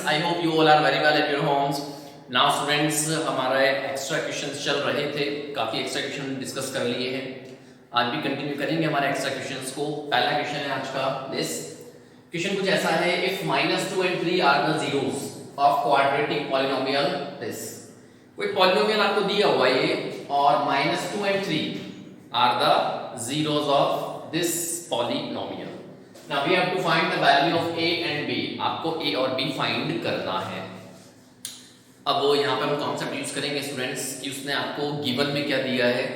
I hope you all are very well at your homes. Now students, हमारे extra questions चल रहे थे, काफ़ी एक्स्ट्रा क्वेश्चन डिस्कस कर लिए हैं. आज भी कंटिन्यू करेंगे हमारे एक्स्ट्रा क्वेश्चंस को. पहला क्वेश्चन है आज का दिस. क्वेश्चन कुछ ऐसा है, if -2 and 3 are the zeros of quadratic polynomial this. कोई पॉलिनोमियल आपको दिया हुआ है ये, और -2 and 3 are the zeros of this polynomial. Now we have to find the value of a and b. आपको a और b फाइंड करना है. अब वो यहाँ पे हम कॉन्सेप्ट यूज करेंगे स्टूडेंट्स कि उसने आपको गिवन में क्या दिया है.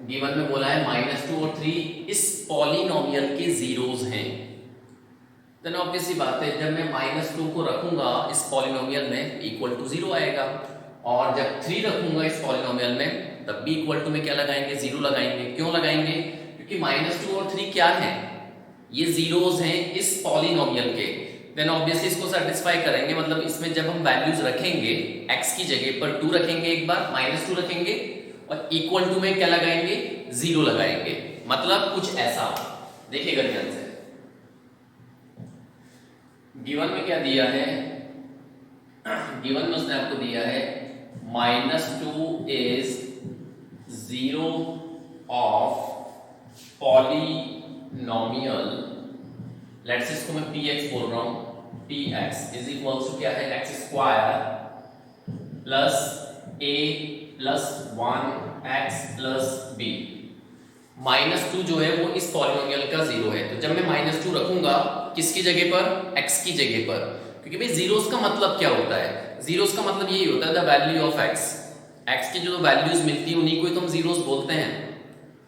गिवन में बोला है -2 और 3 इस पॉलिनोमियल के जीरोस हैं. देन ऑब्वियस सी बात है, जब मैं -2 को रखूंगा इस पॉलिनोमियल में इक्वल टू 0 आएगा, और जब 3 रखूंगा इस पॉलिनोमियल में तब भी इक्वल टू में क्या लगाएंगे, 0 लगाएंगे. क्यों लगाएंगे? क्योंकि -2 और 3 क्या है, ये जीरोस हैं इस पॉलिनोमियल के. देन ऑब्वियसली इसको सेटिस्फाई करेंगे, मतलब इसमें जब हम वैल्यूज रखेंगे x की जगह पर 2 रखेंगे, एक बार -2 रखेंगे, और इक्वल टू में क्या लगाएंगे, 0 लगाएंगे. मतलब कुछ ऐसा देखिएगा ध्यान से. गिवन में क्या दिया है, गिवन में उसने आपको दिया है -2 is zero of polynomial. Let's say इसको मैं px बोल रहा हूं. px इज इक्वल्स टू क्या है, x square plus a plus 1x plus b. -2 जो है वो इस पॉलिनोमियल का 0 है. तो जब मैं -2 रखूंगा किसकी जगह पर, x की जगह पर, क्योंकि भाई जीरोस का मतलब क्या होता है, जीरोस का मतलब यही होता है the value of x. x की जो वैल्यूज मिलती है उन्हीं को ही तो हम जीरोस बोलते हैं.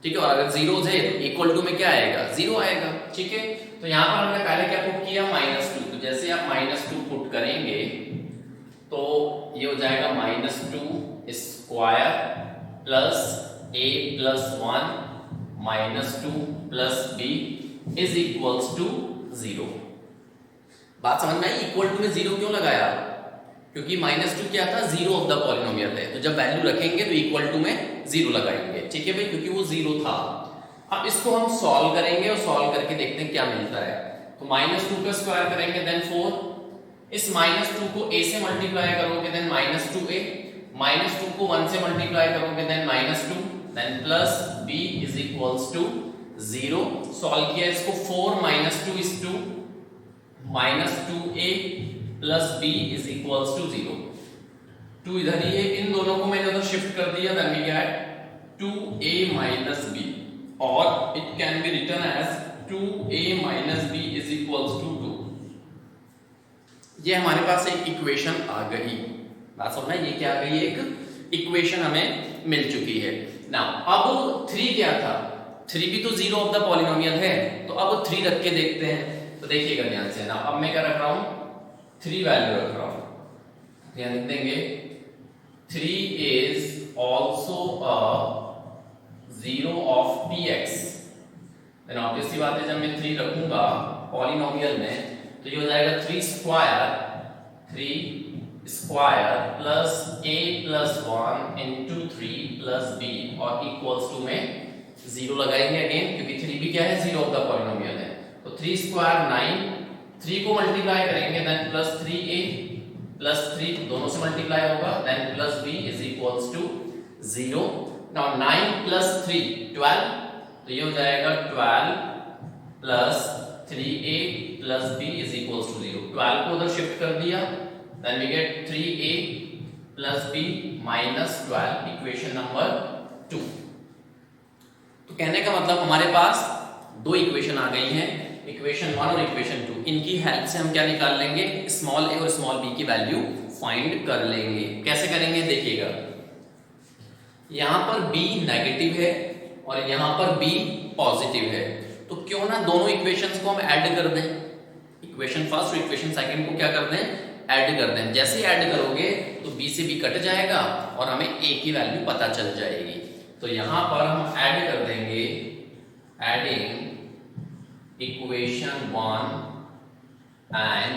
ठीक है, और अगर जीरोस है तो इक्वल टू में क्या आएगा, 0 आएगा. ठीक है, तो यहाँ पर हमने पहले क्या पुट किया, -2. तो जैसे आप -2 पुट करेंगे तो ये हो जाएगा -2 square plus a plus 1 -2 plus b is equals to 0. बात समझ में आई? इक्वल टू में 0 क्यों लगाया? क्योंकि -2 क्या था, 0 ऑफ द पॉलिनोमियल है. तो जब वैल्यू रखेंगे तो इक्वल टू में 0 लगाएंगे. ठीक है भाई, क्योंकि वो 0 था. अब इसको हम सॉल्व करेंगे और सॉल्व करके देखते हैं क्या मिलता है. तो -2 का स्क्वायर करेंगे देन 4. इस -2 को a से मल्टीप्लाई करोगे देन -2a. -2 को 1 से मल्टीप्लाई करोगे then -2, then plus b is equals to 0. Solve किया इसको, 4 -2 is 2, -2a plus b is equals to 0. 2 इधर ही है, इन दोनों को मैंने उधर शिफ्ट कर दिया, then we get 2a minus b, और it can be written as 2a minus b is equals to 2. ये हमारे पास एक इक्वेशन आ गई. बात समझना, ये क्या आ गई, एक इक्वेशन हमें मिल चुकी है. नाउ अब 3 क्या था, 3 भी तो 0 ऑफ द पॉलिनोमियल है. तो अब 3 रख के देखते हैं. तो देखिएगा ध्यान से. ना अब मैं क्या रख रहा हूं, 3 वैल्यू रख रहा हूं. ध्यान देंगे, 3 is also a 0 of px. Then obviously बात है, जब मैं 3 रखूंगा पॉलिनोमियल में तो ये हो जाएगा 3 square plus a plus 1 into 3 plus b, और इक्वल्स टू में 0 लगाएंगे अगेन, क्योंकि 3 भी क्या है, 0 ऑफ द पॉलिनोमियल है. तो 3 स्क्वायर 9, 3 को मल्टीप्लाई करेंगे देन प्लस 3a प्लस 3 दोनों से मल्टीप्लाई होगा, then plus b is equals to 0. Now 9 plus 3 12, तो ये हो जाएगा 12 plus 3a plus b is equals to 0. 12 को उधर शिफ्ट कर दिया, then we get 3a plus b minus 12, equation number 2. तो कहने का मतलब हमारे पास दो इक्वेशन आ गई हैं, इक्वेशन 1 और इक्वेशन 2. इनकी हेल्प से हम क्या निकाल लेंगे, स्मॉल a और स्मॉल b की वैल्यू फाइंड कर लेंगे. कैसे करेंगे देखिएगा. यहां पर b नेगेटिव है और यहां पर b पॉजिटिव है, तो क्यों ना दोनों इक्वेशंस को हम ऐड कर दें. इक्वेशन फर्स्ट और इक्वेशन सेकंड को क्या कर दें, ऐड कर दें. जैसे ही ऐड करोगे तो b से b कट जाएगा और हमें a की वैल्यू पता चल जाएगी. तो यहां पर हम ऐड कर देंगे, एडिंग इक्वेशन 1 एंड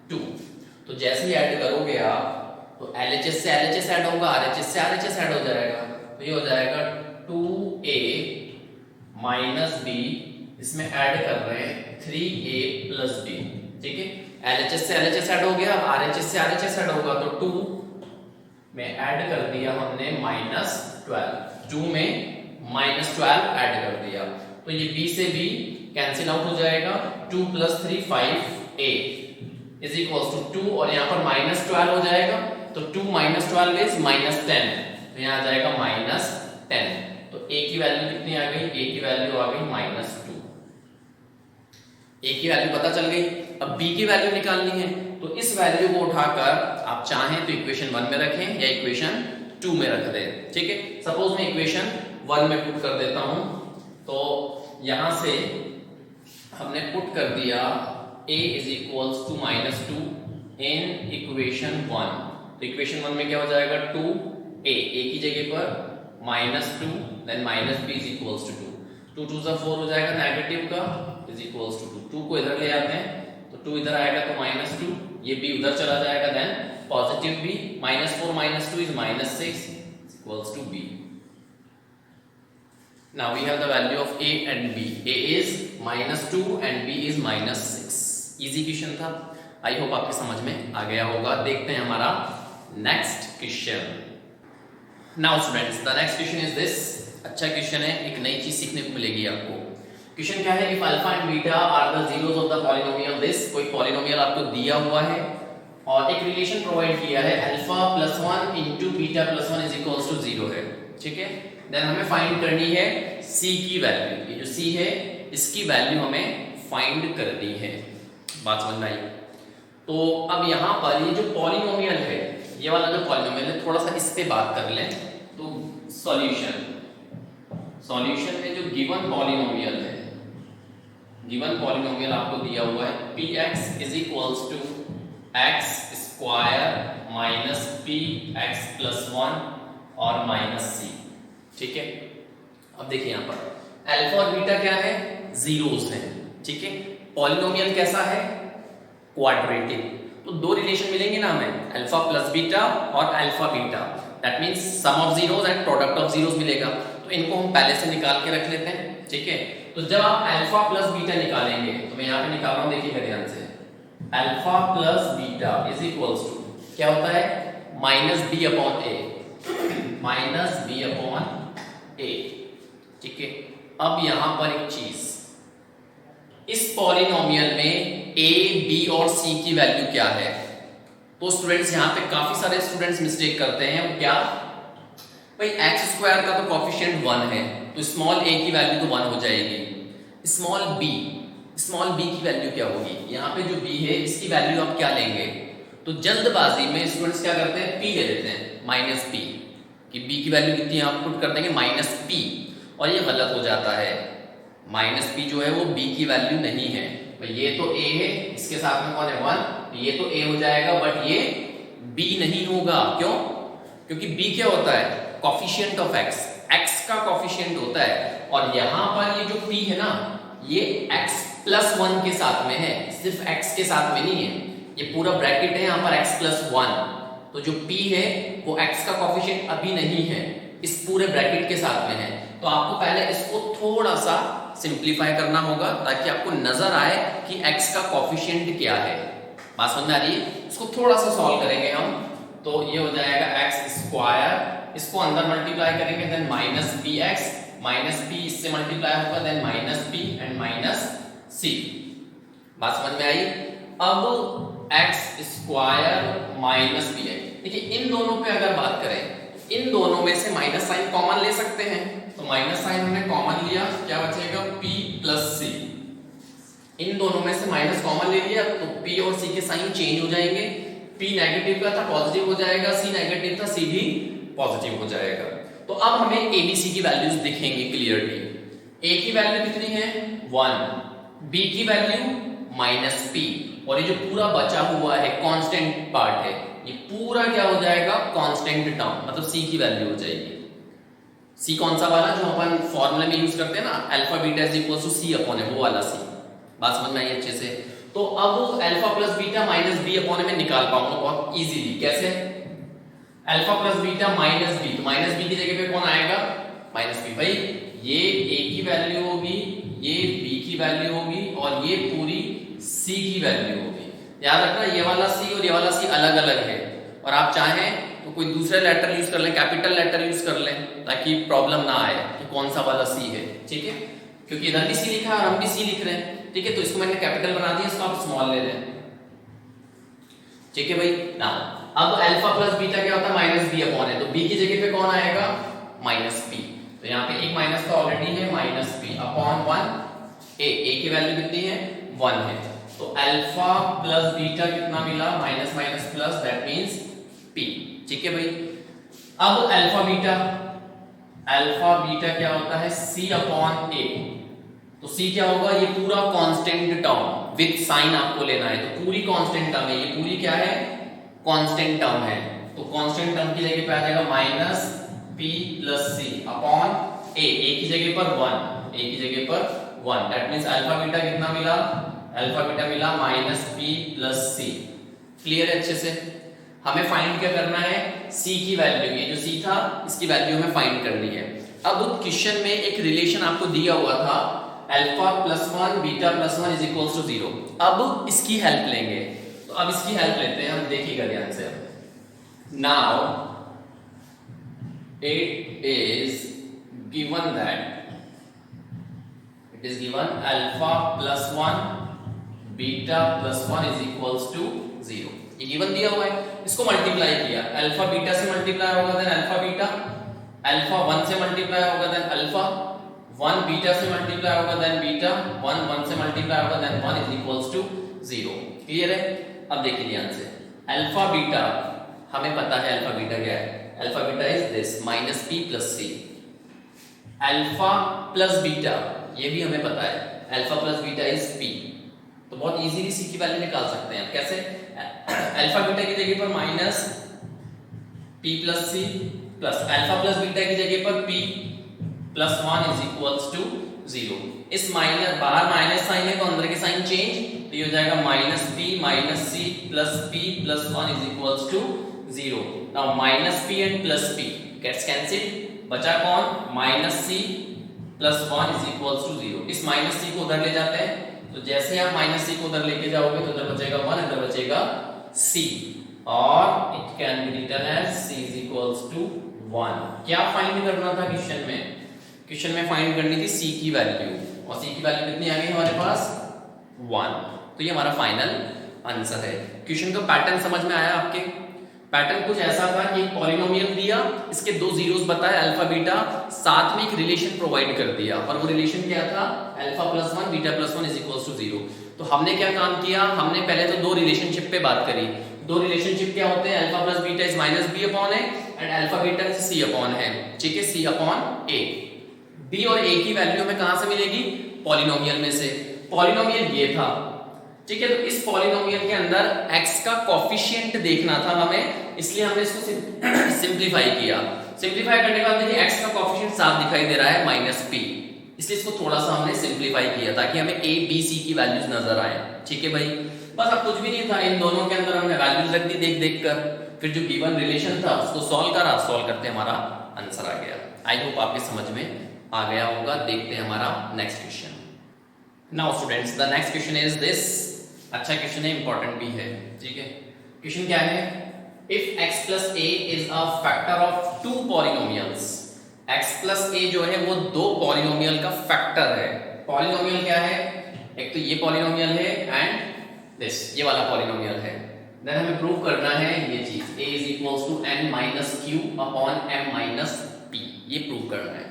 2. तो जैसे ही ऐड करोगे आप तो LHS से LHS ऐड होगा, RHS से RHS ऐड हो जाएगा. तो ये हो जाएगा 2a माइनस b, इसमें ऐड कर रहे हैं 3a प्लस b. ठीक है, LHS से LHS ऐड हो गया, RHS से RHS ऐड होगा, तो 2 में ऐड कर दिया हमने -12, 2 में -12 ऐड कर दिया, तो ये B से B कैंसिल आउट हो जाएगा, 2 + 3 5A इज इक्वल्स टू 2, और यहाँ पर -12 हो जाएगा, तो 2 - 12 इज -10, तो यहाँ आ जाएगा -10, तो A की वैल्यू कितनी आ गई, A की वैल्यू आ गई -2, A की वैल्यू पता चल गई। अब B की वैल्यू निकालनी है, तो इस वैल्यू को उठाकर आप चाहें तो इक्वेशन 1 में रखें या इक्वेशन 2 में रख दें, ठीक है। सपोज मैं इक्वेशन 1 में पुट कर देता हूं, तो यहां से हमने पुट कर दिया A is equals to -2 in equation 1, तो इक्वेशन 1 में क्या हो जाएगा 2A, A की जगह पर -2 then -B is equals to 2, 2 2 4 हो जाएगा नेगेटिव का इज इक्वल्स टू 2, 2 को इधर ले आते हैं, तो 2 इधर आएगा तो -2, ये B उधर चला जाएगा, then positive B, -4 - 2 is -6 equals to B. Now we have the value of A and B. A is -2 and B is -6. Easy question था, आई होप आपके समझ में आ गया होगा। देखते हैं हमारा next question. Now students, the next question is this. अच्छा क्वेश्चन है, एक नई चीज सीखने को मिलेगी आपको। क्वेश्चन क्या है, if alpha and beta are the zeros of the polynomial this, कोई पॉलिनोमियल आपको दिया हुआ है और एक रिलेशन प्रोवाइड किया है alpha +1 * beta +1 is equals to 0 है, ठीक है। देन हमें फाइंड करनी है c की वैल्यू, ये जो c है इसकी वैल्यू हमें फाइंड करनी है, बात समझ में आई। तो अब यहाँ पर ये जो पॉलिनोमियल है, ये वाला जो पॉलिनोमियल है, थोड़ा सा इस पे बात कर लें। तो सॉल्यूशन में जो गिवन पॉलिनोमियल है, गिवन पॉलिनोमियल आपको दिया हुआ है px is equals to x² minus px + 1 और -c, ठीक है। अब देखिए यहाँ पर अल्फा और बीटा क्या है, जीरोस हैं, ठीक है। पॉलिनोमियल कैसा है, क्वाड्रेटिक, तो दो रिलेशन मिलेंगे ना हमें, अल्फा + बीटा और alpha beta, that means sum of zeros and product of zeros मिलेगा। तो इनको हम पहले से निकाल के रख लेते हैं, ठीक है। तो जब आप अल्फा + बीटा निकालेंगे, तो मैं यहाँ पे निकाल रहा हूँ, देखिएगा ध्यान से, alpha + beta is equals to क्या होता है, -b/a, -b/a, ठीक है। अब यहां पर एक चीज, इस पॉलिनोमियल में a, b और c की वैल्यू क्या है। तो स्टूडेंट्स यहाँ पे काफी सारे स्टूडेंट्स मिस्टेक करते हैं, क्या भाई x² का तो कोफिशिएंट 1 है, तो स्मॉल a की वैल्यू तो 1 हो जाएगी, स्मॉल b की वैल्यू क्या होगी, यहाँ पे जो b है इसकी वैल्यू आप क्या लेंगे। तो जल्दबाजी में स्टूडेंट्स क्या करते हैं, p ले लेते हैं, -p, कि b की वैल्यू कितनी आप पुट कर देंगे -p, और ये गलत हो जाता है। -p जो है वो b की वैल्यू नहीं है, भाई ये तो a है, इसके साथ में कौन है 1, ये तो a हो जाएगा, बट ये b नहीं होगा। क्यों, क्योंकि b क्या होता है, कोफिशिएंट ऑफ x का कोफिशिएंट होता है, और यहाँ पर ये जो p है ना, ये x + 1 के साथ में है, सिर्फ x के साथ में नहीं है, ये पूरा ब्रैकेट है यहाँ पर x + 1, तो जो p है वो x का कोफिशिएंट अभी नहीं है, इस पूरे ब्रैकेट के साथ में है। तो आपको पहले इसको थोड़ा सा सिंप्लीफाई करना होगा, ताकि आपको नजर आए कि x का कोफिशिएंट क्या है। बात समझ में आ रही है, इसको थोड़ा सा सॉल्व करेंगे हम, तो ये हो जाएगा x², इसको अंदर मल्टीप्लाई करेंगे, देन -px, -p इससे मल्टीप्लाई होगा, देन -p एंड -c। बात समझ में आई। अब x² -px, देखिए इन दोनों पे अगर बात करें, इन दोनों में से माइनस साइन कॉमन ले सकते हैं, तो माइनस साइन हमने कॉमन लिया, क्या बचेगा p + c। इन दोनों में से माइनस कॉमन ले लिया, तो p और c के साइन चेंज हो जाएंगे, p नेगेटिव का था पॉजिटिव हो जाएगा, c नेगेटिव था c भी पॉजिटिव हो जाएगा। तो अब हमें a b c की वैल्यूज दिखेंगी क्लियरली। a की वैल्यू कितनी है 1, b की वैल्यू -p, और ये जो पूरा बचा हुआ है कांस्टेंट पार्ट है, ये पूरा क्या हो जाएगा, कांस्टेंट टर्म, मतलब c की वैल्यू हो जाएगी। c कौन सा वाला जो अपन फॉर्मूले में यूज करते हैं ना, alpha beta is equal to c upon है, वो वाला c। बात समझ में आई अच्छे से। तो अब अल्फा + बीटा -b अपॉन में निकाल पाऊंगा बहुत इजीली, कैसे, अल्फा + बीटा -b, तो -b की जगह पे कौन आएगा, -b। भाई ये a की वैल्यू होगी, ये b की वैल्यू होगी, और ये पूरी c की वैल्यू होगी। याद रखना ये वाला सी और ये वाला सी अलग अलग है, और आप चाहें तो कोई दूसरे लेटर यूज कर लें, कैपिटल लेटर यूज कर लें, ताकि प्रॉब्लम ना आए कि कौन सा वाला सी है। ठीक है, क्योंकि इधर भी सी लिखा है और हम भी सी लिख रहे हैं। ठीक है, तो इसको मैंने कैपिटल बना दिया, इसको आप स्मॉल ले लें। ठीक है भाई ना, अब अल्फा प्लस बीटा क्या होता है, माइनस बी अपॉन है, तो बी की जगह पे कौन आएगा, माइनस बी। तो यहाँ पे एक माइनस तो ऑलरेडी है, माइनस बी अपॉन 1 ए की वैल्यू कितनी है, 1 है। तो अल्फा प्लस बीटा कितना मिला, minus minus plus, that means P. ठीक है भाई, अब अल्फा बीटा क्या होता है, सी अपॉन ए। तो सी क्या होगा, ये पूरा कांस्टेंट टर्म विद साइन आपको लेना है, तो पूरी कांस्टेंट टर्म है, ये पूरी क्या है, कांस्टेंट टर्म है। तो कांस्टेंट टर्म की जगह पे आ जाएगा माइनस पी प्लस सी अपॉन ए की जगह पर 1, ए की जगह पर 1, दैट मींस अल्फा बीटा कितना मिला, अल्फा बीटा मिला माइनस पी प्लस सी। क्लियर है अच्छे से। हमें फाइंड क्या करना है, सी की वैल्यू, ये जो सी था इसकी वैल्यू हमें फाइंड करनी है। अब क्वेश्चन में एक रिलेशन आपको दिया हुआ था, alpha plus 1 beta plus 1 is equals to 0। अब इसकी हेल्प लेंगे, तो अब इसकी हेल्प लेते हैं, हम देखिएगा ध्यान से। Now it is given that, it is given alpha plus 1 beta plus 1 is equals to 0। ये गिवन दिया हुआ है, इसको मल्टीप्लाई किया, अल्फा बीटा से मल्टीप्लाई होगा देन अल्फा बीटा, अल्फा 1 से मल्टीप्लाई होगा देन अल्फा 1 बीटा से मल्टीप्लाई होगा देन बीटा 1 1 से मल्टीप्लाई होगा then 1 is equals to 0। Clear है। अब देखिए ध्यान से, अल्फा बीटा हमें पता है, अल्फा बीटा क्या है, alpha beta is this minus p plus c. Alpha plus beta ये भी हमें पता है, alpha plus beta is p. तो बहुत इजीली सी की वैल्यू निकाल सकते हैं। कैसे, अल्फा बीटा की जगह पर minus p plus c plus alpha plus beta की जगह पर p plus 1 is equals to 0। इस माइनस, बाहर माइनस साइन है तो अंदर के साइन चेंज, तो ये हो जाएगा minus p minus c plus p plus 1 is equals to 0। Now minus p and plus p gets cancelled, बचा कौन, minus c plus 1 is equals to 0। इस माइनस सी को उधर ले जाते हैं, तो जैसे आप माइनस सी को उधर लेके जाओगे तो उधर बचेगा 1, इधर बचेगा c, और it can be written as c is equals to 1। क्या फाइंड करना था क्वेश्चन में, क्वेश्चन में फाइंड करनी थी c की वैल्यू, और c की वैल्यू कितनी आ गई हमारे पास, 1। तो ये हमारा फाइनल आंसर है। क्वेश्चन का पैटर्न समझ में आया आपके। पैटर्न कुछ ऐसा था कि एक पॉलिनोमियल दिया, इसके दो जीरोस बताए अल्फा बीटा, साथ में एक रिलेशन प्रोवाइड कर दिया, और वो रिलेशन क्या था, alpha plus 1 beta plus 1 is equals to 0। तो हमने क्या काम किया, हमने पहले तो दो रिलेशनशिप पे बात करी। दो रिलेशनशिप क्या होते हैं, alpha plus beta is minus b upon a and alpha beta is c upon है। ठीक है, सी अपॉन ए। बी और ए की वैल्यू हमें कहां से मिलेगी, पॉलिनोमियल में से। पॉलिनोमियल ये था, ठीक है। तो इस पॉलिनोमियल के अंदर x का कोफिशिएंट देखना था हमें, इसलिए हमने इसको सिंपलीफाई किया। सिंपलीफाई करने के बाद देखिए x का कोफिशिएंट साफ दिखाई दे रहा है माइनस p, इसलिए इसको थोड़ा सा हमने सिंपलीफाई किया ताकि हमें a b c की वैल्यूज नजर आए। ठीक है भाई, बस अब कुछ भी नहीं था, इन दोनों के अंदर हमने वैल्यूज रख दी देख देख कर, फिर जो गिवन रिलेशन था उसको सॉल्व करा, सॉल्व करते हमारा आंसर आ गया। आई होप आपके समझ में आ गया होगा। देखते हैं हमारा next question. Now students, the next question is this. अच्छा क्वेश्चन है, इंपॉर्टेंट भी है। ठीक है, क्वेश्चन क्या है, if x plus a is a factor of two polynomials. x plus a जो है वो दो पॉलिनोमियल का फैक्टर है। पॉलिनोमियल क्या है, एक तो ये पॉलिनोमियल है एंड दिस, ये वाला पॉलिनोमियल है। देन हमें प्रूव करना है ये चीज, a is equals to n minus q upon m minus p, ये प्रूव करना है।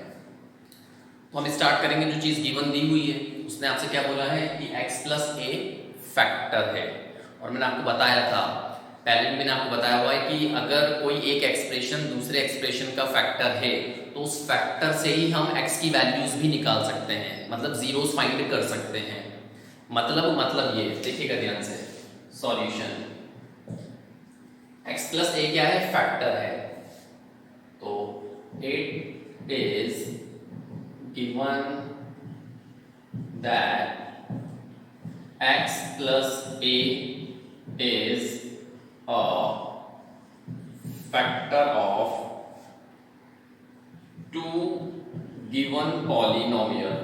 तो हम स्टार्ट करेंगे, जो चीज गिवन दी हुई है उसने आपसे क्या बोला है कि x प्लस a फैक्टर है, और मैंने आपको बताया था पहले भी, मैंने आपको बताया हुआ है कि अगर कोई एक एक्सप्रेशन दूसरे एक्सप्रेशन का फैक्टर है तो उस फैक्टर से ही हम x की वैल्यूज भी निकाल सकते हैं, मतलब जीरोस फाइंड कर सकते हैं। मतलब ये देखिएगा ध्यान से, सॉल्यूशन x प्लस a क्या है, फैक्टर है। तो it is given that x plus a is a factor of two given polynomial।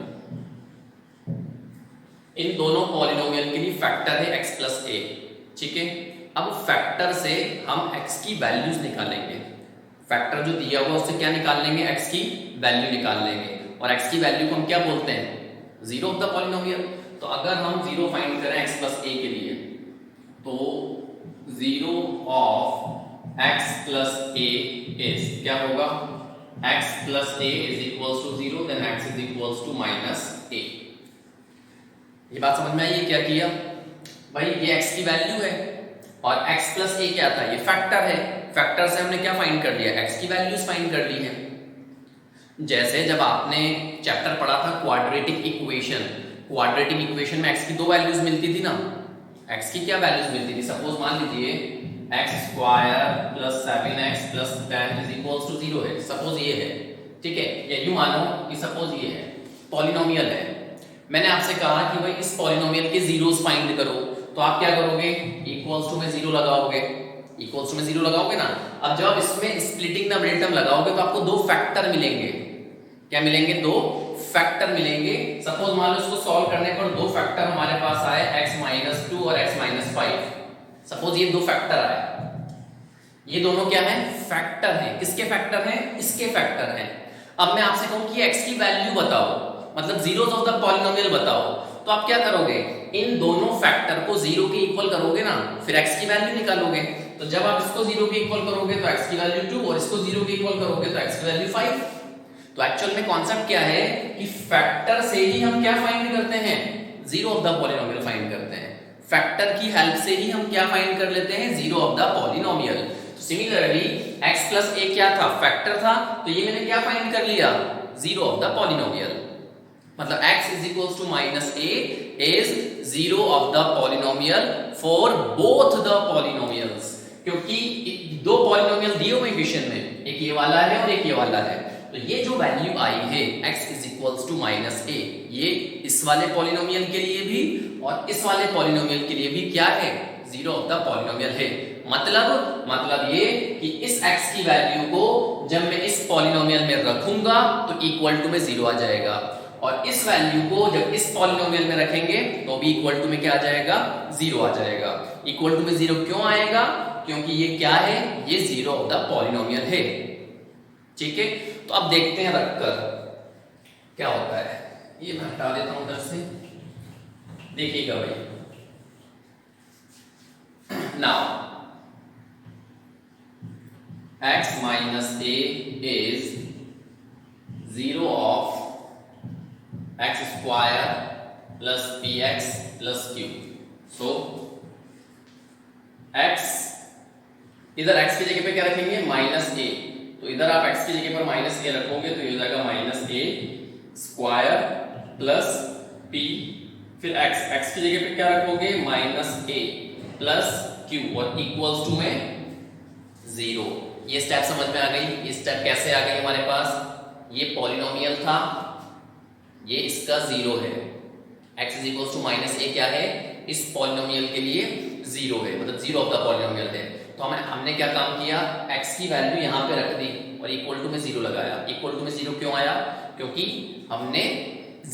इन दोनों पॉलिनोमियल के लिए फैक्टर है x plus a। ठीक है। अब फैक्टर से हम x की वैल्यूज निकालेंगे। फैक्टर जो दिया हुआ उससे क्या निकाल लेंगे, x की वैल्यू निकाल लेंगे। और x की वैल्यू को हम क्या बोलते हैं, जीरो ऑफ द पॉलिनोमियल। तो अगर हम जीरो फाइंड करें x प्लस a के लिए, तो zero of x plus a is क्या होगा, x plus a is equals to zero, then x is equals to minus a। ये बात समझ में आई? क्या किया भाई, ये x की वैल्यू है और x प्लस a क्या था, ये फैक्टर है। फैक्टर से हमने क्या फाइंड कर लिया, x की वैल्यूज फाइंड कर ली है। जैसे जब आपने चैप्टर पढ़ा था क्वाड्रेटिक इक्वेशन, क्वाड्रेटिक इक्वेशन में x की दो वैल्यूज मिलती थी ना। x की क्या वैल्यूज मिलती थी, सपोज मान लीजिए x square plus 7x plus 10 is equals to 0 है, सपोज ये है, ठीक है। या यूं मानो कि सपोज ये है, पॉलिनोमियल है। मैंने आपसे कहा कि भाई इस पॉलिनोमियल के जीरोस फाइंड करो, तो आप क्या करोगे, इक्वल्स टू में जीरो लगाओगे, इक्वल्स टू में जीरो लगाओगे ना। अब जब इसमें स्प्लिटिंग द मिडटर्म लगाओगे तो आपको दो फैक्टर मिलेंगे। क्या मिलेंगे, दो फैक्टर मिलेंगे। सपोज मान लो इसको सॉल्व करने पर दो फैक्टर हमारे पास आए, x-2 और x-5। सपोज ये दो फैक्टर आए, ये दोनों क्या है, फैक्टर हैं। किसके फैक्टर हैं, इसके फैक्टर हैं। अब मैं आपसे कहूं कि x की वैल्यू बताओ, मतलब जीरोस ऑफ द पॉलिनोमियल बताओ, तो आप क्या करोगे, इन दोनों फैक्टर को जीरो के इक्वल करोगे ना, फिर x की वैल्यू निकालोगे। तो जब आप इसको जीरो के इक्वल करोगे तो x की वैल्यू 2 और इसको जीरो के इक्वल करोगे तो x की वैल्यू 5। तो एक्चुअल में कॉन्सेप्ट क्या है कि फैक्टर से ही हम क्या फाइंड करते हैं, zero of the polynomial find करते हैं। फैक्टर की हेल्प से ही हम क्या फाइंड कर लेते हैं, जीरो ऑफ द पॉलिनोमियल। तो सिमिलरली x प्लस a क्या था, फैक्टर था, तो ये मैंने क्या फाइंड कर लिया, जीरो ऑफ द पॉलिनोमियल। मतलब x is equals to minus a is zero of the polynomial for both the polynomials। क्योंकि दो पॉलिनोमियल दिए हुए इक्वेशन में, एक ये वाला है और एक ये वाला है। तो ये जो वैल्यू आई है x is equals to minus a, ये इस वाले पॉलिनोमियल के लिए भी और इस वाले पॉलिनोमियल के लिए भी क्या है, जीरो ऑफ द पॉलिनोमियल है। मतलब ये कि इस x की वैल्यू को जब मैं इस पॉलिनोमियल में रखूंगा तो इक्वल टू में जीरो आ जाएगा, और इस वैल्यू को जब इस पॉलिनोमियल में रखेंगे तो भी इक्वल टू में क्या आ जाएगा, जीरो आ जाएगा। इक्वल टू में जीरो क्यों आएगा, क्योंकि ये क्या है, ये जीरो ऑफ द पॉलिनोमियल है। ठीक है, तो अब देखते हैं रखकर क्या होता है। ये मैं हटा देता हूं उधर से, देखिएगा भाई। Now x minus a is zero of x square plus px plus q। so x, इधर x की जगह पे क्या रखेंगे, माइनस a, तो इधर आप x की जगह पर माइनस a रखोगे तो ये हो जाएगा minus a square plus p, फिर x की जगह पे क्या रखोगे, माइनस a प्लस q और इक्वल्स टू में जीरो। ये स्टेप समझ में आ गई। ये स्टेप कैसे आ गई हमारे पास, ये पॉलिनोमियल था, ये इसका जीरो है, x is equals to minus a क्या है, इस पॉलिनोमियल के लिए जीरो है, मतलब जीरो ऑफ द पॉलिनोमियल है। तो हमने क्या काम किया, x की वैल्यू यहाँ पे रख दी और इक्वल टू में जीरो लगाया। इक्वल टू में जीरो क्यों आया, क्योंकि हमने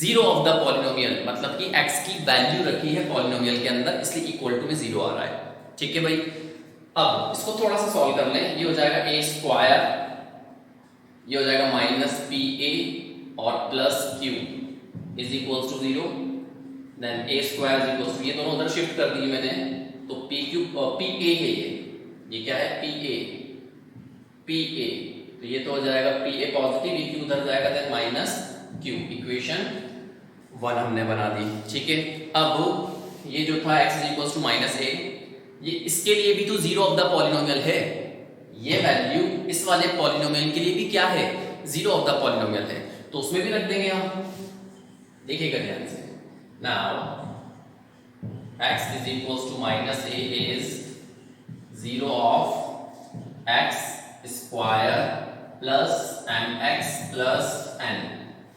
जीरो ऑफ द पॉलिनोमियल मतलब कि x की वैल्यू रखी है पॉलिनोमियल के अंदर, इसलिए इक्वल टू में जीरो आ रहा है। ठीक है भाई, अब इसको थोड़ा सा सॉल्व कर लें। ये हो जाएगा a स्क्वायर, ये हो जाएगा माइनस पी ए और plus q is equals to zero, then a square is equals to, ये दोनों उधर शिफ्ट कर दिए मैंने, तो पी क्यू पी ए है, ये क्या है, पी ए, तो ये तो हो जाएगा पी ए पॉजिटिव, ये क्यू उधर जाएगा, देन माइनस क्यू। इक्वेशन 1 हमने बना दी। ठीक है, अब ये जो था x is equals to minus A, ये इसके लिए भी तो जीरो ऑफ द पॉलिनोमियल है, ये वैल्यू इस वाले पॉलिनोमियल के लिए भी क्या है, जीरो ऑफ द पॉलिनोमियल है, तो उसमें भी रख देंगे हम। देखिएगा ध्यान से, now x is equals to minus a is zero of x square plus m x plus n.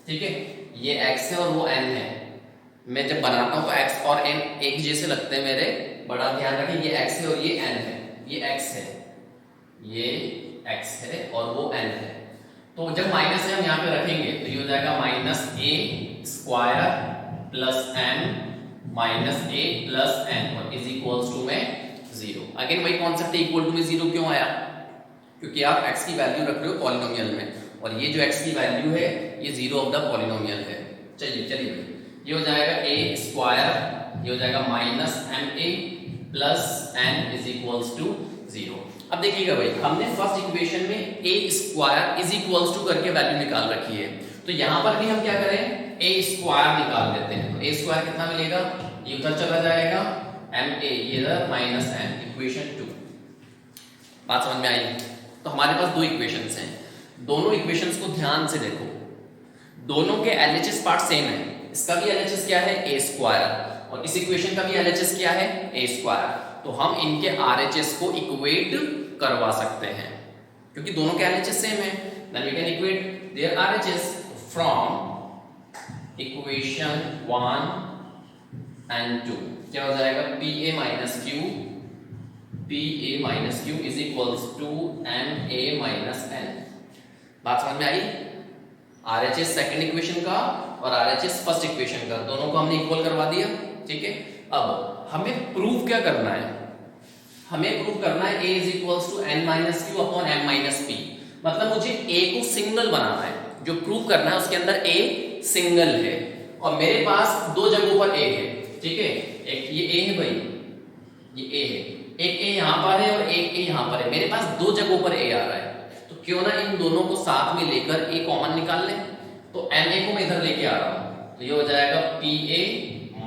ठीक है, ये x है और वो n है। मैं जब बनाता हूं तो x और n एक जैसे लगते हैं मेरे, बड़ा ध्यान रखें, ये x है और ये n है, ये x है, ये x है और वो n है। तो जब माइनस है हम यहाँ पे रखेंगे तो ये हो जाएगा minus a square plus n minus a plus n और इज इक्वल्स टू में जीरो। अगेन वही कॉन्सेप्ट है, इक्वल टू में जीरो क्यों आया? क्योंकि आप x की वैल्यू रख रहे हो पॉलिनोमियल में, और ये जो x की वैल्यू है ये जीरो ऑफ द पॉलिनोमियल है। चलिए चलिए ये हो जाएगा a स्क्वायर, ये हो जाएगा minus m a plus n is equals to zero. अब देखिएगा भाई, हमने फर्स्ट इक्वेशन में a square is equals to करके वैल्यू निकाल रखी है, तो यहां पर भी हम क्या करें, a स्क्वायर निकाल देते हैं। तो a स्क्वायर कितना मिलेगा, ये उधर चला जाएगा एम ए, ये इधर माइनस एन, इक्वेशन 2। बात समझ में आई? तो हमारे पास दो इक्वेशंस हैं, दोनों इक्वेशंस को ध्यान से देखो, दोनों के एलएचएस पार्ट सेम है। इसका भी एलएचएस क्या है, a स्क्वायर, और इस इक्वेशन का भी एलएचएस क्या है, a स्क्वायर। तो हम इनके आरएचएस को इक्वेट करवा सकते हैं क्योंकि दोनों के एलएचएस सेम है। Then we can equate their RHS from equation 1 and 2। क्या हो जाएगा, pa minus q is equals to ma minus n। बात समझ में आई? आरएचएस सेकंड इक्वेशन का और आरएचएस फर्स्ट इक्वेशन का, दोनों को हमने इक्वल करवा दिया। ठीक है, अब हमें प्रूव क्या करना है, हमें प्रूव करना है a is equals to n minus q upon m minus p। मतलब मुझे a को सिंगल बनाना है, जो प्रूव करना है उसके अंदर a सिंगल है, और मेरे पास दो जगहों पर a है। ठीक है, एक ये a है भाई, ये a है, एक a यहाँ पर है और एक a यहाँ पर है, मेरे पास दो जगहों पर a आ रहा है, तो क्यों ना इन दोनों को साथ में लेकर a कॉमन निकाल लें। तो ma को मैं इधर लेके आ रहा हूँ, तो ये हो जाएगा pa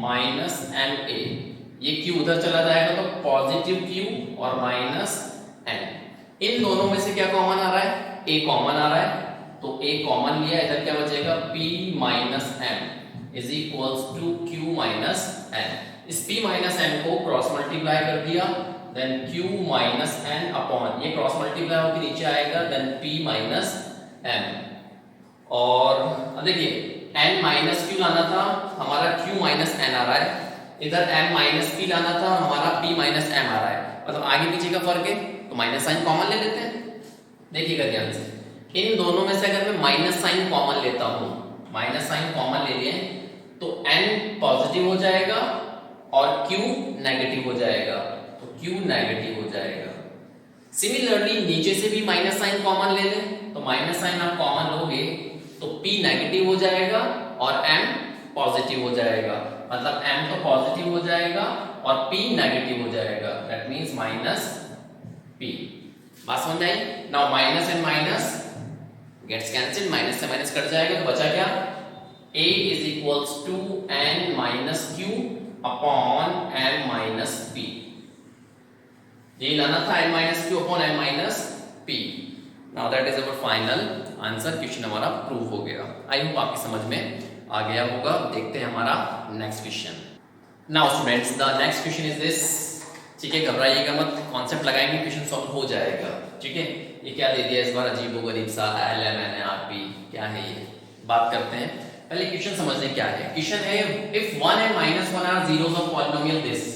माइनस ma, ये q उधर चला जाएगा तो पॉजिटिव q और माइनस n। इन दोनों में से क्या कॉमन आ रहा है, a कॉमन आ रहा है, तो a कॉमन लिया, इधर क्या बचेगा p minus m is equals to q minus n। इस p माइनस n को क्रॉस मल्टीप्लाई कर दिया, then q minus n upon, ये क्रॉस मल्टीप्लाई होकर नीचे आएगा, देन p माइनस m। और अब देखिए n माइनस q लाना था, हमारा q माइनस n आ रहा है, इधर m माइनस p लाना था, हमारा p माइनस m आ रहा है, मतलब आगे पीछे का फर्क है, तो माइनस साइन कॉमन ले लेते हैं। देखिएगा ध्यान से, इन दोनों में से अगर मैं माइनस साइन कॉमन लेता हूं, माइनस साइन कॉमन ले लिए तो n पॉजिटिव हो जाएगा और q नेगेटिव हो जाएगा, तो q नेगेटिव हो जाएगा। सिमिलरली नीचे से भी माइनस साइन कॉमन ले लें, तो माइनस साइन आप कॉमन लोगे तो p नेगेटिव हो जाएगा और m पॉजिटिव हो जाएगा, मतलब m तो पॉजिटिव हो जाएगा और p नेगेटिव हो जाएगा, दैट मींस माइनस p। बात समझ आई? Now minus and minus gets cancelled, minus से माइनस कट जाएगा, तो बचा क्या, a is equals to n minus q upon m minus p। ये लाना था n minus q upon m minus p। Now that is our final answer, question हमारा prove हो गया। आई होप आपकी समझ में आ गया होगा। देखते हैं हमारा next question. Now students, the next question is this. ठीक है, घबराइएगा मत, कॉन्सेप्ट लगाएंगे, क्वेश्चन सॉल्व हो जाएगा। ठीक है, ये क्या दे दिया इस बार, अजीबोगरीब सा LMNRP, क्या है ये, बात करते हैं। पहले क्वेश्चन समझने क्या है। क्वेश्चन है, if 1 and -1 are zeros of polynomial this.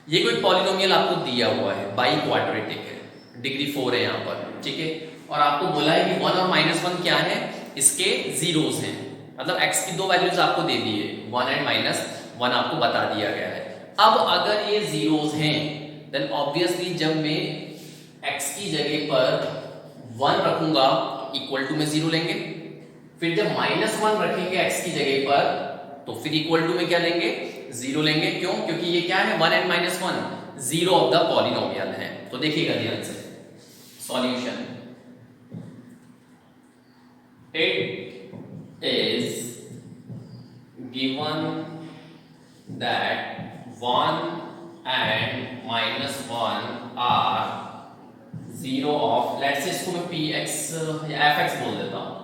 ये कोई पॉलिनोमियल आपको दिया हुआ है, बाई क्वाड्रेटिक है, डिग्री 4 है यहाँ पर। ठीक है, और आपको बोला है कि 1 और -1 क्या है, इसके जीरोस हैं, मतलब x की दो वैल्यूज आपको दे दी है, 1 and -1 आपको बता दिया गया है। अब अगर ये जीरोस हैं, देन ऑब्वियसली जब मैं x की जगह पर 1 रखूंगा इक्वल टू में 0 लेंगे, फिर जब -1 रखेंगे x की जगह पर तो फिर इक्वल टू में क्या लेंगे, 0 लेंगे। क्यों? क्योंकि ये क्या है, 1 and -1 zero of the polynomial है। तो देखिएगा ध्यान से, solution, it is given that 1 and -1 are zero of, let's say इसको मैं px या fx बोल देता हूँ।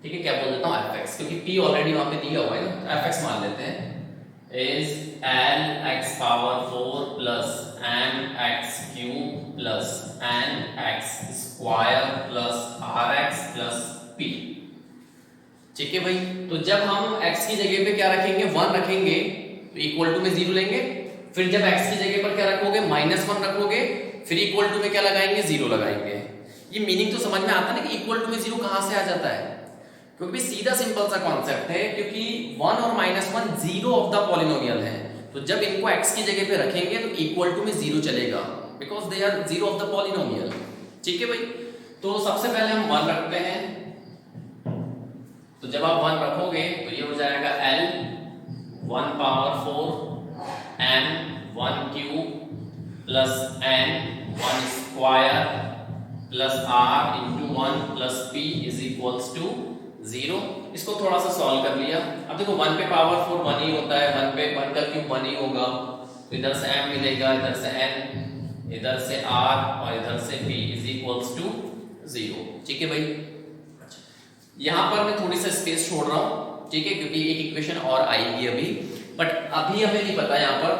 ठीक है, क्या बोल देता हूँ, fx, क्योंकि p ऑलरेडी वहां पे दिया हुआ है ना, fx मान लेते हैं। is lx power 4 plus mx cube plus nx square plus rx plus p। ठीक है भाई, तो जब हम x की जगह पे क्या रखेंगे, 1 रखेंगे, तो इक्वल टू में 0 लेंगे। फिर जब x की जगह पर क्या रखोगे, -1 रखोगे, फिर इक्वल टू में क्या लगाएंगे, 0 लगाएंगे। ये मीनिंग तो समझ में आता है ना कि इक्वल टू में 0 कहां से आ जाता है, क्योंकि सीधा सिंपल सा कॉन्सेप्ट है, क्योंकि 1 और -1 जीरो ऑफ द पॉलिनोमियल है, तो जब इनको x की जगह पे रखेंगे तो इक्वल टू में 0 चलेगा, because they are zero of the polynomial. ठीक है भाई, तो सबसे पहले हम 1 रखते हैं। तो जब आप 1 रखोगे तो ये हो जाएगा L 1 power 4 m 1 cube plus n 1 square plus r into 1 plus p is equals to 0। इसको थोड़ा सा सॉल्व कर लिया। अब देखो 1 पे पावर 4 1 ही होता है, 1 पे 1 का क्यूब 1 ही होगा, तो इधर से m मिलेगा, इधर से n, इधर से r और इधर से p इज इक्वल्स टू 0। ठीक है भाई, यहां पर मैं थोड़ी सा स्पेस छोड़ रहा हूं, ठीक है, क्योंकि एक इक्वेशन और आएगी अभी, बट अभी हमें नहीं पता यहां पर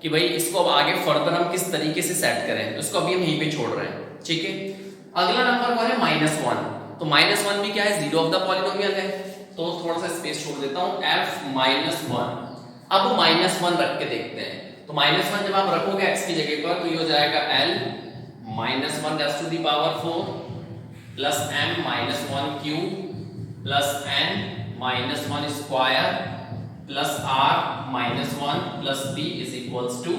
कि भाई इसको अब आगे फर्दर हम किस तरीके से सेट करें, तो इसको अभी हम यहीं पे छोड़ रहे हैं। ठीक है, अगला नंबर वो है -1। तो -1 भी क्या है, जीरो ऑफ द पॉलिनोमियल है, तो थोड़ा सा स्पेस छोड़ देता हूं, f-1। अब -1 रख के देखते हैं। तो -1 जब आप रखोगे x की जगह पर तो ये हो जाएगा L -1 raise to the power 4 plus m -1 cube plus n -1 square plus r -1 plus p is equals to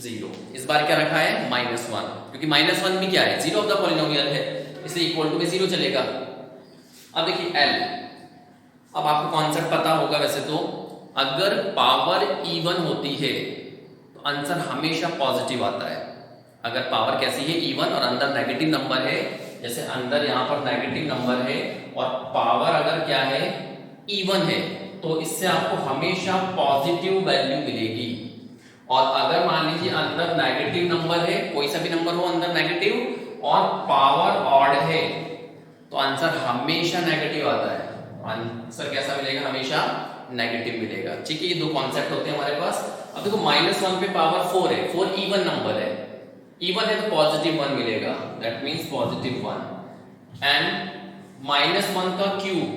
0। इस बार क्या रखा है, -1, क्योंकि -1 भी क्या है, जीरो ऑफ द पॉलिनोमियल है, इसलिए इक्वल टू में 0 चलेगा। अब देखिए L, अब आपको कॉन्सेप्ट पता होगा वैसे तो, अगर पावर इवन होती है तो आंसर हमेशा पॉजिटिव आता है। अगर पावर कैसी है, इवन, और अंदर नेगेटिव नंबर है, जैसे अंदर यहां पर नेगेटिव नंबर है और पावर अगर क्या है, इवन है, तो इससे आपको हमेशा पॉजिटिव वैल्यू मिलेगी। और अगर मान लीजिए अंदर नेगेटिव नंबर है, कोई सा भी नंबर हो अंदर नेगेटिव और पावर ऑड है, तो आंसर हमेशा नेगेटिव आता है। आंसर कैसा मिलेगा, हमेशा नेगेटिव मिलेगा। ठीक है, ये दो कॉन्सेप्ट होते हैं हमारे पास। अब देखो -1 पे पावर 4 है, 4 इवन नंबर है, इवन है तो पॉजिटिव 1 मिलेगा, दैट मींस पॉजिटिव 1। एंड -1 का क्यूब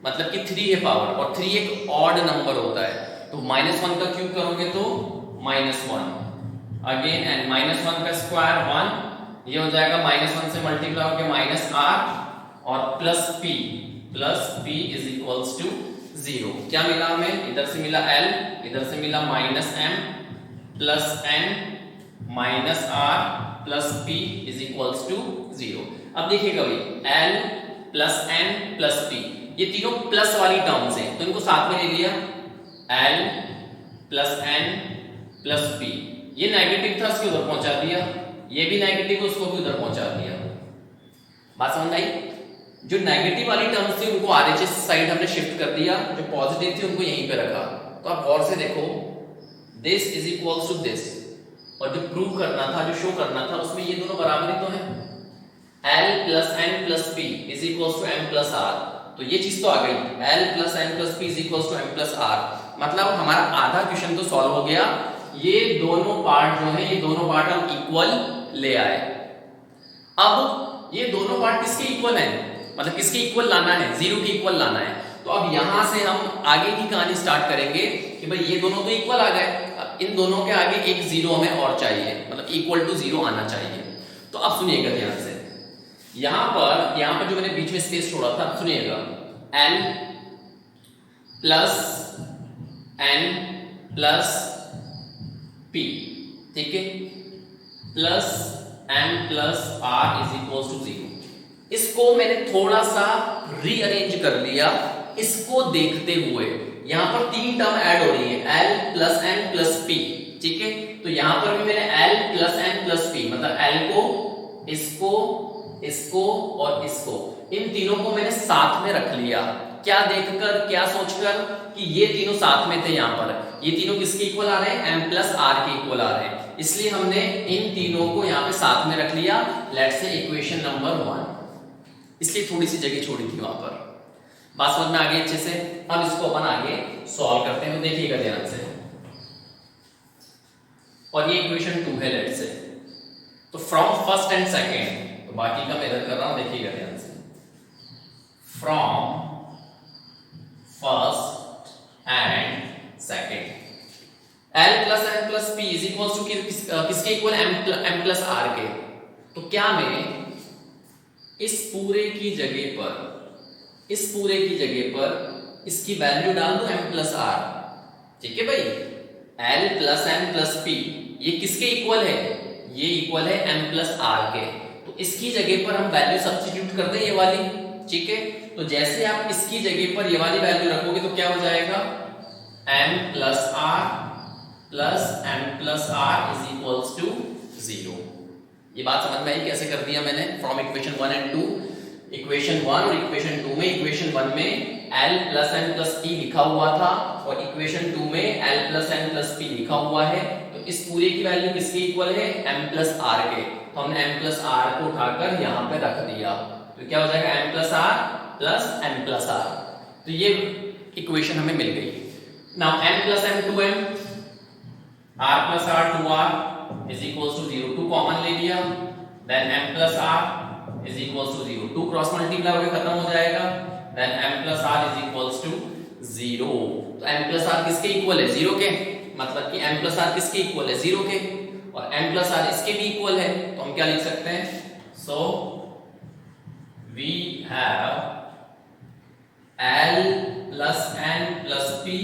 मतलब कि 3 है पावर, और 3 एक ऑड नंबर होता है, तो -1 का क्यूब करोगे तो -1 अगेन, एंड -1 का स्क्वायर 1, ये हो जाएगा -1 से मल्टीप्लाई होकर -r और plus p is equals to 0। क्या मिला हमें, इधर से मिला L, इधर से मिला -m plus n minus r plus p is equals to 0। अब देखिएगा भाई L plus n plus p, ये तीनों प्लस वाली टर्म्स हैं, तो इनको साथ में ले लिया, L plus n plus p, ये नेगेटिव था उसको उधर पहुंचा दिया, ये भी नेगेटिव उसको भी उधर पहुंचा दिया। बात समझ आई, जो नेगेटिव वाली टर्म्स थी उनको RHS साइड हमने शिफ्ट कर दिया, जो पॉजिटिव थी उनको यहीं पे रखा। तो आप गौर से देखो, this is equals to this, और जो प्रूव करना था, जो शो करना था, उसमें ये दोनों बराबर ही तो है, L plus n plus p is equals to m plus r, तो ये चीज तो आ गई, L plus n plus p is equals to m plus r, मतलब हमारा आधा क्वेश्चन तो सॉल्व हो गया। ये दोनों पार्ट जो है, ये दोनों पार्ट हम इक्वल ले आए। अब ये दोनों पार्ट किसके इक्वल है, मतलब किसके इक्वल लाना है, 0 के इक्वल लाना है। तो अब यहां से हम आगे की कहानी स्टार्ट करेंगे कि भाई ये दोनों तो इक्वल आ गए, अब इन दोनों के आगे एक 0 हमें और चाहिए, मतलब इक्वल टू 0 आना चाहिए। तो अब सुनिएगा ध्यान से, यहां पर जो मैंने बीच में स्पेस छोड़ा था, सुनिएगा, L plus n plus p, ठीक है, plus m plus r is equals to 0। इसको मैंने थोड़ा सा रीअरेंज कर लिया, इसको देखते हुए यहां पर 3 टर्म ऐड हो रही है, L plus n plus p, ठीक है, तो यहां पर भी मैंने L plus n plus p, मतलब L को, इसको और इसको, इन तीनों को मैंने साथ में रख लिया। क्या देखकर, क्या सोचकर कि ये तीनों साथ में थे, यहां पर ये तीनों किसके इक्वल आ रहे हैं, m प्लस r के इक्वल आ रहे हैं, इसलिए हमने इन तीनों को यहां पे साथ में रख लिया, लेट्स से इक्वेशन नंबर 1, इसलिए थोड़ी सी जगह छोड़ी थी वहां पर। बात समझ में आ गई अच्छे से। अब इसको अपन आगे सॉल्व करते हैं, तो देखिएगा ध्यान से, और ये इक्वेशन 2 है लेट्स से। तो फ्रॉम फर्स्ट एंड सेकेंड, तो बाकी का मैं इधर कर रहा हूं, देखिएगा ध्यान से, from first and second, L plus n plus p is equal to किसके इक्वल, m प्लस r के। तो क्या मैं इस पूरे की जगह पर इसकी वैल्यू डाल दूं m प्लस r, ठीक है भाई, L plus M plus P ये किसके इक्वल है? ये इक्वल है m प्लस आर के। तो इसकी जगह पर हम वैल्यू सब्स्टिट्यूट कर दें ये वाली, ठीक है। तो जैसे आप इसकी जगह पर ये वाली वैल्यू रखोगे तो क्या हो जाएगा, m plus m plus R is equals to 0। ये बात समझ में आई कैसे कर दिया मैंने? फ्रॉम इक्वेशन 1 एंड 2, इक्वेशन 1 और इक्वेशन 2 में, इक्वेशन 1 में L plus M plus P लिखा हुआ था और इक्वेशन 2 में L plus M plus P लिखा हुआ है। तो इस पूरे की वैल्यू किसके इक्वल है? m प्लस आर के। तो हमने m प्लस आर को उठाकर यहाँ पे रख दिया, तो क्या हो जाएगा m plus R plus m plus R. तो ये इक्वेशन हमें मिल गई। Now m plus m 2m, r plus r 2r is equals to 0, 2 common ले लिया, then m plus r is equals to 0, 2 cross multiply होकर खत्म हो जाएगा, then m plus r is equals to 0। तो m प्लस r किसके equal है? 0 के। मतलब कि m प्लस r किसके इक्वल है? 0 के। और m प्लस r इसके भी इक्वल है, तो हम क्या लिख सकते हैं? So we have L plus n plus p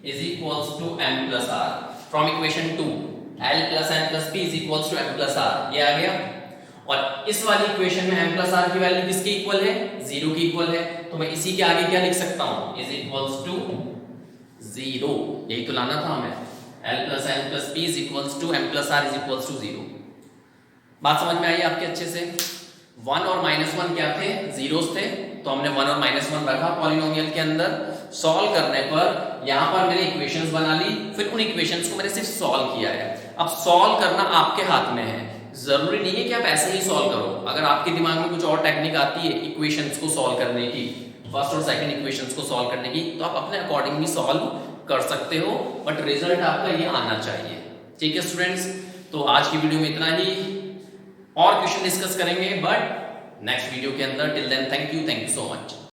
is equals to m plus r from equation 2। L plus n plus p is equals to m plus r, ये आ गया। और इस वाली इक्वेशन में m प्लस r की value किसके equal है? 0 की इक्वल है। तो मैं इसी के आगे क्या लिख सकता हूं? Is equals to 0। यही तो लाना था हमें, L plus n plus p is equals to m plus r is equals to 0। बात समझ में आई आपके अच्छे से? 1 और -1 क्या थे? जीरोस थे, तो हमने 1 और -1 रखा पॉलिनोमियल के अंदर। सॉल्व करने पर यहां पर मैंने इक्वेशंस बना ली, फिर उन इक्वेशंस को मैंने सिर्फ सॉल्व किया है। अब सॉल्व करना आपके हाथ में है, जरूरी नहीं है कि आप ऐसे ही सॉल्व करो। अगर आपके दिमाग में कुछ और टेक्निक आती है इक्वेशंस को सॉल्व करने की, फर्स्ट और सेकंड इक्वेशंस को सॉल्व करने की, तो आप अपने अकॉर्डिंग भी सॉल्व कर सकते हो, बट रिजल्ट आपका ये आना चाहिए। ठीक है स्टूडेंट्स, तो आज की वीडियो में इतना ही। और क्वेश्चन डिस्कस करेंगे बट नेक्स्ट वीडियो के अंदर। Till then thank you so much.